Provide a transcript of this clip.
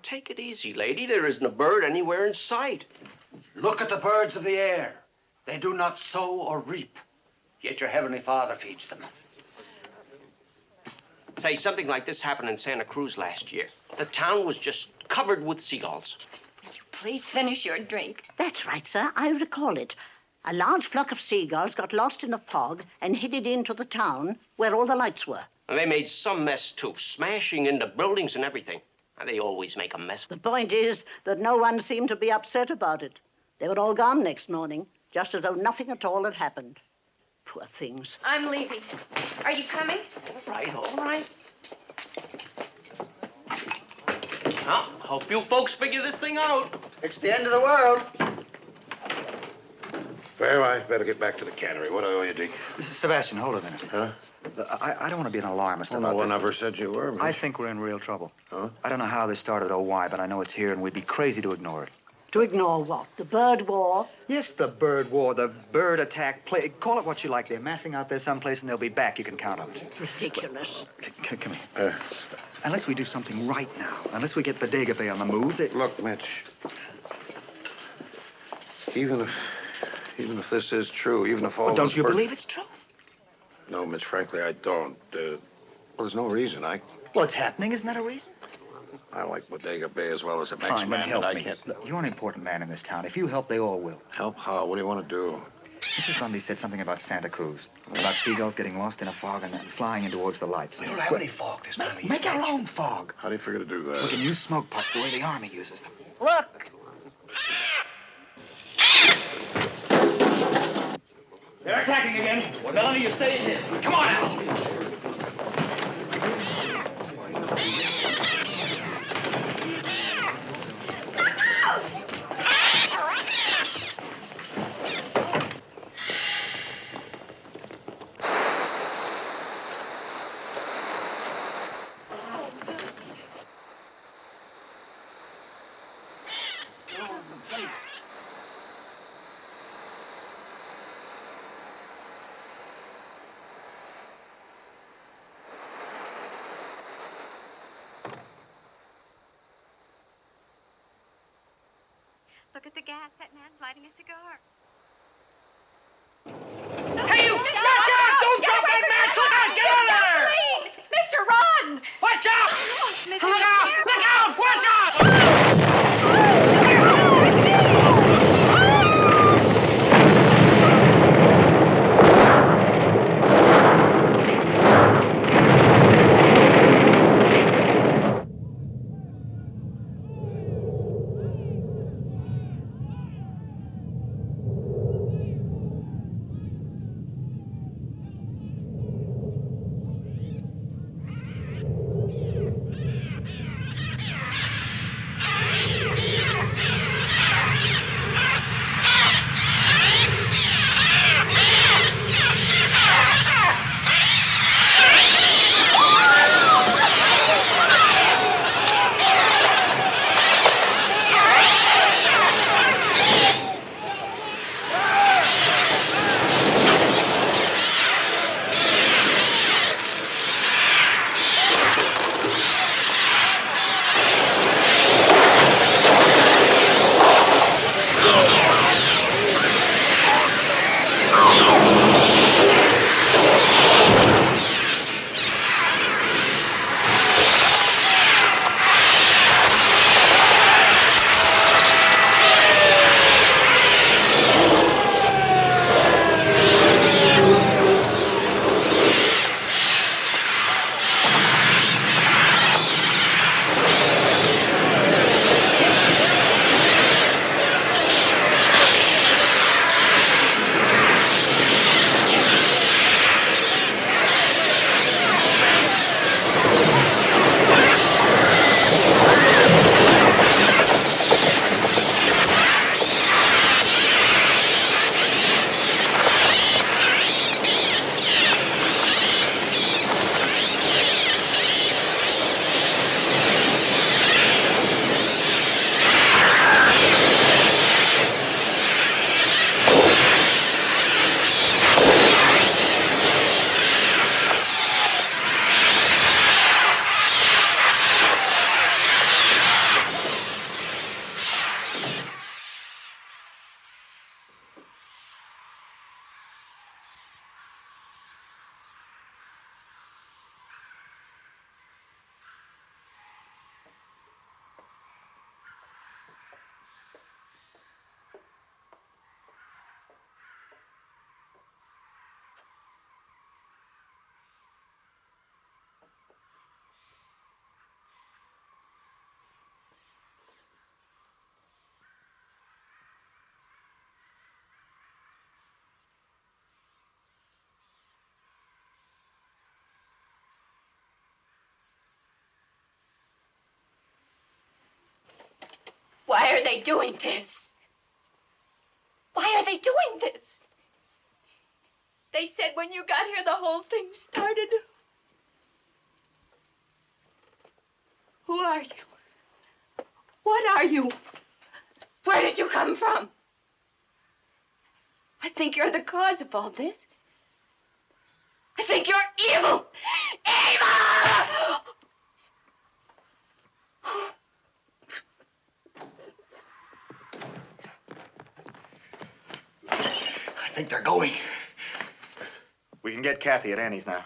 take it easy, lady. There isn't a bird anywhere in sight. Look at the birds of the air. They do not sow or reap, yet your Heavenly Father feeds them. Say, something like this happened in Santa Cruz last year. The town was just covered with seagulls. Will you please finish your drink? That's right, sir. I recall it. A large flock of seagulls got lost in the fog and headed into the town where all the lights were. And they made some mess, too, smashing into buildings and everything. And they always make a mess. The point is that no one seemed to be upset about it. They were all gone next morning, just as though nothing at all had happened. Poor things. I'm leaving. Are you coming? All right, all right. Well, hope you folks figure this thing out. It's the end of the world. Well, I better get back to the cannery. What do I owe you, Deke? Sebastian, hold a minute. Huh? I don't want to be an alarmist about No one this. ever said you were, Mitch. I think we're in real trouble. Huh? I don't know how this started or why, but I know it's here, and we'd be crazy to ignore it. To ignore what? The bird war? Yes, the bird war, the bird attack. Call it what you like. They're massing out there someplace, and they'll be back. You can count on it. Ridiculous. Come here. Unless we do something right now, unless we get Bodega Bay on the move, Look, Mitch. Even if this is true, even if all don't you believe it's true? No, Mitch, frankly, I don't. Well, there's no reason. Well, it's happening. Isn't that a reason? I like Bodega Bay as well as the next Fine, man, then help and I me. can't... Look, you're an important man in this town. If you help, they all will. Help how? What do you want to do? Mrs. Bundy said something about Santa Cruz, about seagulls getting lost in a fog and then flying in towards the lights. We don't have any fog this time of year. Make our own fog. How do you figure to do that? We can use smoke pots the way the Army uses them. Look. They're attacking again. Well, Melanie, you stay in here. Come on, Al. Look at the gas. That man's lighting a cigar. Hey, you! Watch out! Don't drop that match! Look out! Get out of there! Mr. Run! Watch out! Mr. Look out! Look out! Watch out! Why are they doing this? Why are they doing this? They said when you got here, the whole thing started. Who are you? What are you? Where did you come from? I think you're the cause of all this. I think you're evil! Evil! I think they're going. We can get Kathy at Annie's now.